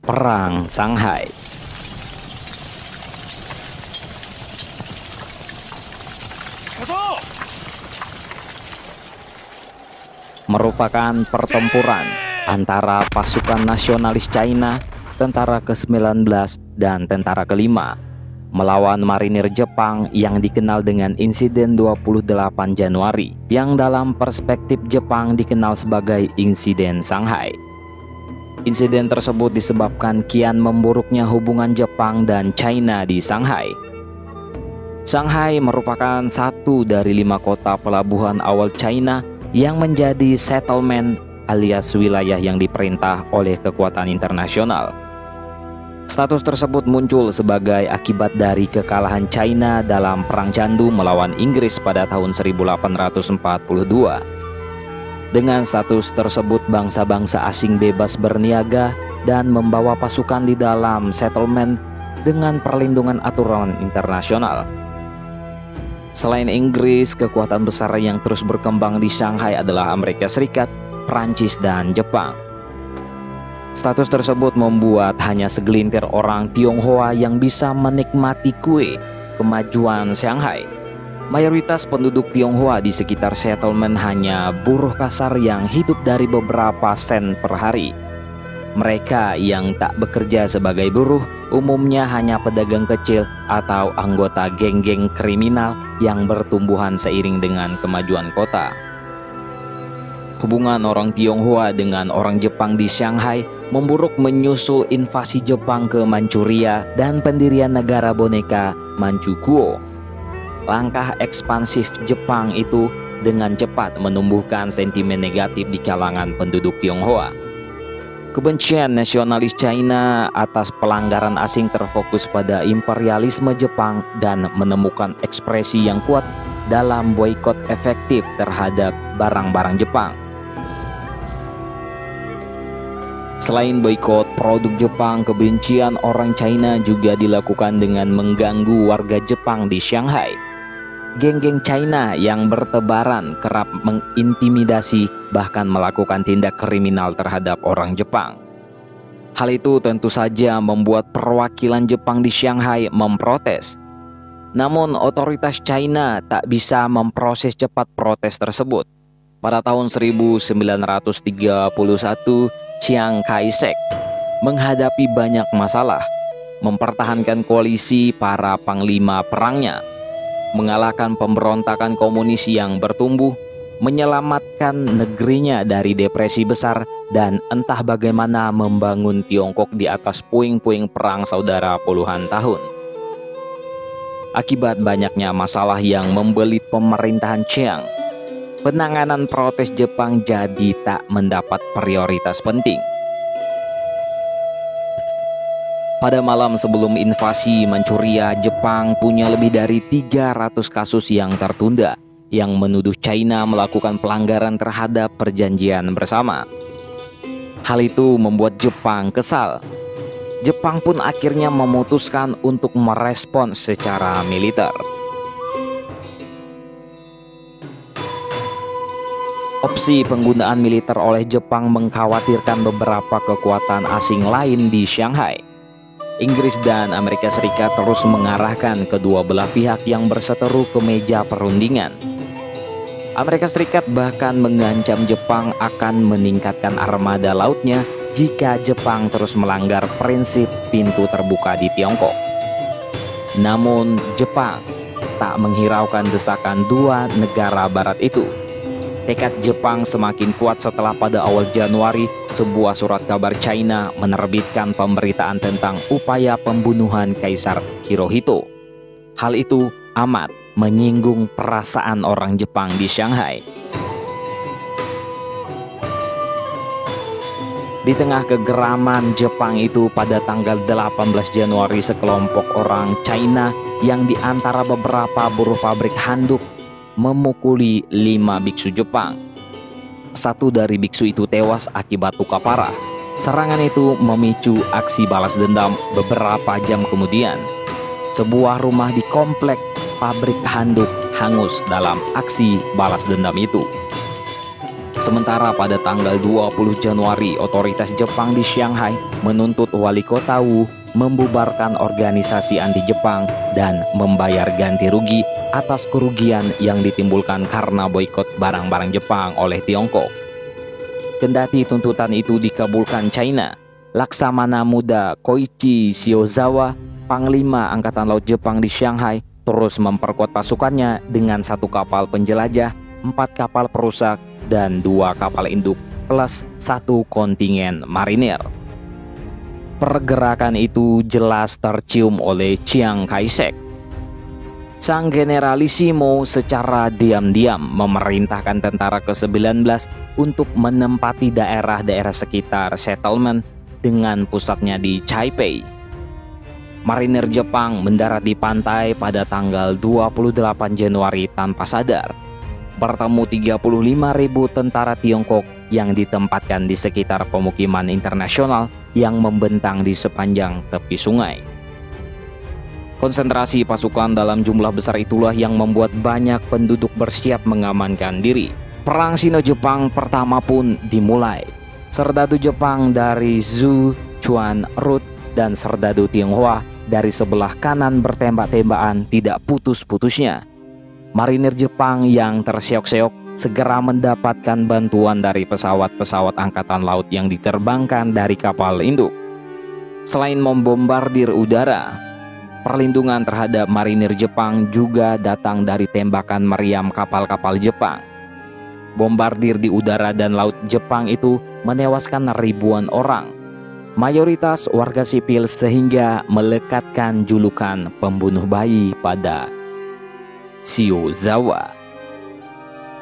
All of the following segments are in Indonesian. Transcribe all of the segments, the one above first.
Perang Shanghai. Merupakan pertempuran antara pasukan nasionalis China, tentara ke-19 dan tentara ke-5 melawan marinir Jepang yang dikenal dengan insiden 28 Januari yang dalam perspektif Jepang dikenal sebagai insiden Shanghai. Insiden tersebut disebabkan kian memburuknya hubungan Jepang dan China di Shanghai. Shanghai merupakan satu dari 5 kota pelabuhan awal China yang menjadi settlement alias wilayah yang diperintah oleh kekuatan internasional. Status tersebut muncul sebagai akibat dari kekalahan China dalam Perang Candu melawan Inggris pada tahun 1842. Dengan status tersebut, bangsa-bangsa asing bebas berniaga dan membawa pasukan di dalam settlement dengan perlindungan aturan internasional. Selain Inggris, kekuatan besar yang terus berkembang di Shanghai adalah Amerika Serikat, Prancis, dan Jepang. Status tersebut membuat hanya segelintir orang Tionghoa yang bisa menikmati kue kemajuan Shanghai. Mayoritas penduduk Tionghoa di sekitar settlement hanya buruh kasar yang hidup dari beberapa sen per hari. Mereka yang tak bekerja sebagai buruh umumnya hanya pedagang kecil atau anggota geng-geng kriminal yang bertumbuhan seiring dengan kemajuan kota. Hubungan orang Tionghoa dengan orang Jepang di Shanghai memburuk menyusul invasi Jepang ke Manchuria dan pendirian negara boneka Manchukuo. Langkah ekspansif Jepang itu dengan cepat menumbuhkan sentimen negatif di kalangan penduduk Tionghoa. Kebencian nasionalis China atas pelanggaran asing terfokus pada imperialisme Jepang dan menemukan ekspresi yang kuat dalam boikot efektif terhadap barang-barang Jepang. Selain boikot produk Jepang, kebencian orang China juga dilakukan dengan mengganggu warga Jepang di Shanghai. Geng-geng China yang bertebaran kerap mengintimidasi bahkan melakukan tindak kriminal terhadap orang Jepang. Hal itu tentu saja membuat perwakilan Jepang di Shanghai memprotes. Namun otoritas China tak bisa memproses cepat protes tersebut. Pada tahun 1931, Chiang Kai-shek menghadapi banyak masalah, mempertahankan koalisi para panglima perangnya, mengalahkan pemberontakan komunis yang bertumbuh, menyelamatkan negerinya dari depresi besar, dan entah bagaimana membangun Tiongkok di atas puing-puing perang saudara puluhan tahun. Akibat banyaknya masalah yang membelit pemerintahan Chiang, penanganan protes Jepang jadi tak mendapat prioritas penting. Pada malam sebelum invasi Manchuria, Jepang punya lebih dari 300 kasus yang tertunda yang menuduh China melakukan pelanggaran terhadap perjanjian bersama. Hal itu membuat Jepang kesal. Jepang pun akhirnya memutuskan untuk merespons secara militer. Opsi penggunaan militer oleh Jepang mengkhawatirkan beberapa kekuatan asing lain di Shanghai. Inggris dan Amerika Serikat terus mengarahkan kedua belah pihak yang berseteru ke meja perundingan. Amerika Serikat bahkan mengancam Jepang akan meningkatkan armada lautnya jika Jepang terus melanggar prinsip pintu terbuka di Tiongkok. Namun Jepang tak menghiraukan desakan dua negara barat itu. Tekad Jepang semakin kuat setelah pada awal Januari sebuah surat kabar China menerbitkan pemberitaan tentang upaya pembunuhan Kaisar Hirohito. Hal itu amat menyinggung perasaan orang Jepang di Shanghai. Di tengah kegeraman Jepang itu, pada tanggal 18 Januari sekelompok orang China yang diantara beberapa buruh pabrik handuk memukuli 5 biksu Jepang. Satu dari biksu itu tewas akibat luka parah. Serangan itu memicu aksi balas dendam beberapa jam kemudian. Sebuah rumah di komplek pabrik handuk hangus dalam aksi balas dendam itu. Sementara pada tanggal 20 Januari, otoritas Jepang di Shanghai menuntut wali kota Wu membubarkan organisasi anti-Jepang dan membayar ganti rugi atas kerugian yang ditimbulkan karena boikot barang-barang Jepang oleh Tiongkok. Kendati tuntutan itu dikabulkan China, Laksamana Muda Koichi Shiozawa, Panglima Angkatan Laut Jepang di Shanghai, terus memperkuat pasukannya dengan 1 kapal penjelajah, 4 kapal perusak, dan 2 kapal induk plus 1 kontingen marinir. Pergerakan itu jelas tercium oleh Chiang Kai-shek. Sang generalissimo secara diam-diam memerintahkan tentara ke-19 untuk menempati daerah-daerah sekitar settlement dengan pusatnya di Taipei. Marinir Jepang mendarat di pantai pada tanggal 28 Januari tanpa sadar. Bertemu 35.000 tentara Tiongkok yang ditempatkan di sekitar pemukiman internasional yang membentang di sepanjang tepi sungai. Konsentrasi pasukan dalam jumlah besar itulah yang membuat banyak penduduk bersiap mengamankan diri. Perang Sino-Jepang pertama pun dimulai. Serdadu Jepang dari Zhu, Chuan, Rut, dan serdadu Tionghoa dari sebelah kanan bertembak-tembakan tidak putus-putusnya. Marinir Jepang yang terseok-seok segera mendapatkan bantuan dari pesawat-pesawat angkatan laut yang diterbangkan dari kapal induk. Selain membombardir udara, perlindungan terhadap marinir Jepang juga datang dari tembakan meriam kapal-kapal Jepang. Bombardir di udara dan laut Jepang itu menewaskan ribuan orang, mayoritas warga sipil, sehingga melekatkan julukan pembunuh bayi pada Shiozawa.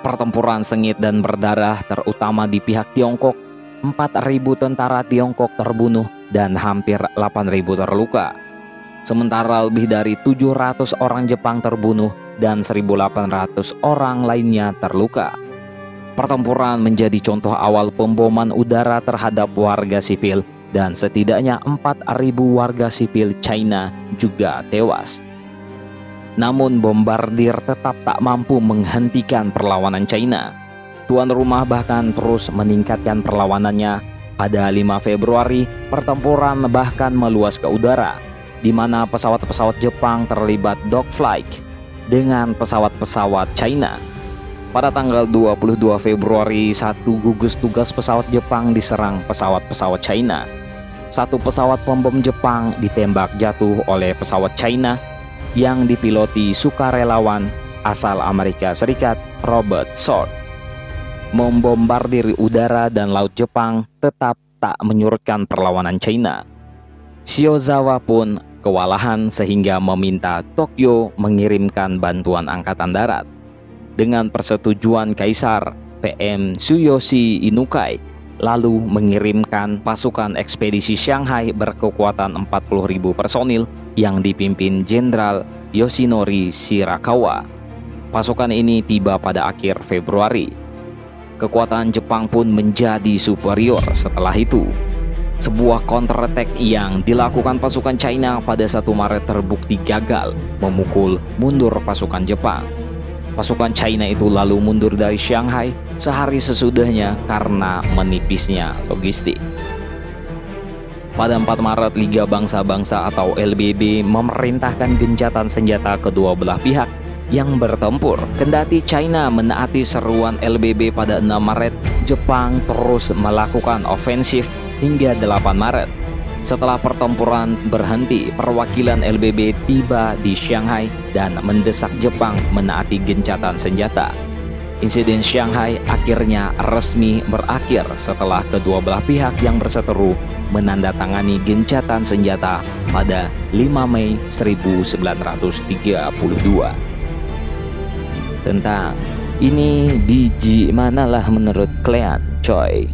Pertempuran sengit dan berdarah terutama di pihak Tiongkok. 4.000 tentara Tiongkok terbunuh dan hampir 8.000 terluka. Sementara lebih dari 700 orang Jepang terbunuh dan 1.800 orang lainnya terluka. Pertempuran menjadi contoh awal pemboman udara terhadap warga sipil dan setidaknya 4.000 warga sipil China juga tewas. Namun bombardir tetap tak mampu menghentikan perlawanan China. Tuan rumah bahkan terus meningkatkan perlawanannya. Pada 5 Februari, pertempuran bahkan meluas ke udara, di mana pesawat-pesawat Jepang terlibat dogfight dengan pesawat-pesawat China. Pada tanggal 22 Februari, 1 gugus tugas pesawat Jepang diserang pesawat-pesawat China. 1 pesawat pembom Jepang ditembak jatuh oleh pesawat China yang dipiloti sukarelawan asal Amerika Serikat Robert Sword. Membombardir udara dan laut Jepang tetap tak menyurutkan perlawanan China. Shiozawa pun kewalahan sehingga meminta Tokyo mengirimkan bantuan angkatan darat. Dengan persetujuan Kaisar, PM Tsuyoshi Inukai lalu mengirimkan pasukan ekspedisi Shanghai berkekuatan 40.000 personil yang dipimpin Jenderal Yoshinori Shirakawa. Pasukan ini tiba pada akhir Februari. Kekuatan Jepang pun menjadi superior setelah itu. Sebuah counter-attack yang dilakukan pasukan China pada 1 Maret terbukti gagal memukul mundur pasukan Jepang. Pasukan China itu lalu mundur dari Shanghai sehari sesudahnya karena menipisnya logistik. Pada 4 Maret, Liga Bangsa-Bangsa atau LBB memerintahkan gencatan senjata kedua belah pihak yang bertempur. Kendati China menaati seruan LBB pada 6 Maret, Jepang terus melakukan ofensif hingga 8 Maret. Setelah pertempuran berhenti, perwakilan LBB tiba di Shanghai dan mendesak Jepang menaati gencatan senjata. Insiden Shanghai akhirnya resmi berakhir setelah kedua belah pihak yang berseteru menandatangani gencatan senjata pada 5 Mei 1932. Tentang ini biji manalah menurut kalian, coy?